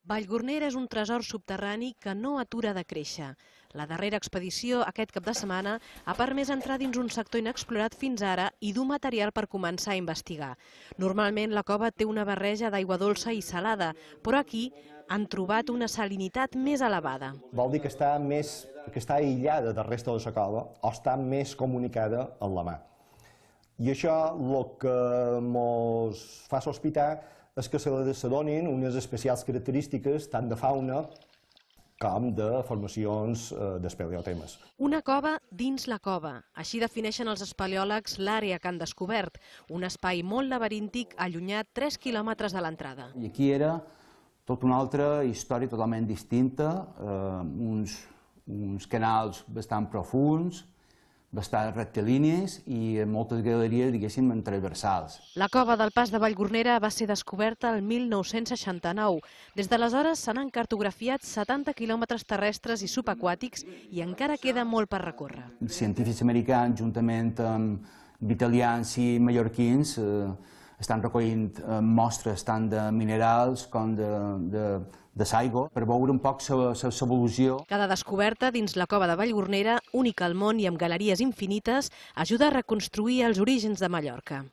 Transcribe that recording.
Vallgornera és un tresor subterrani que no atura de créixer. La darrera expedició, aquest cap de setmana, ha permès entrar dins un sector inexplorat fins ara i dur material per començar a investigar. Normalment la cova té una barreja d'aigua dolça i salada, però aquí han trobat una salinitat més elevada. Vol dir que està aïllada del resta de la cova o està més comunicada amb la mar. I això el que ens fa sospitar és que se donin unes especials característiques tant de fauna com de formacions d'espeleotemes. Una cova dins la cova. Així defineixen els espeleòlegs l'àrea que han descobert, un espai molt laberíntic allunyat 3 quilòmetres de l'entrada. I aquí era tota una altra història totalment distinta, uns canals bastant profuns, bastant rectilinis i moltes galeries, diguéssim, transversals. La cova del Pas de Vallgornera va ser descoberta el 1969. Des d'aleshores se n'han cartografiat 70 quilòmetres terrestres i subaquàtics i encara queda molt per recórrer. Científics americans, juntament amb italians i mallorquins, estan recollint mostres tant de minerals com de l'aigua per veure un poc l'evolució. Cada descoberta dins la cova de Vallgornera, única al món i amb galeries infinites, ajuda a reconstruir els orígens de Mallorca.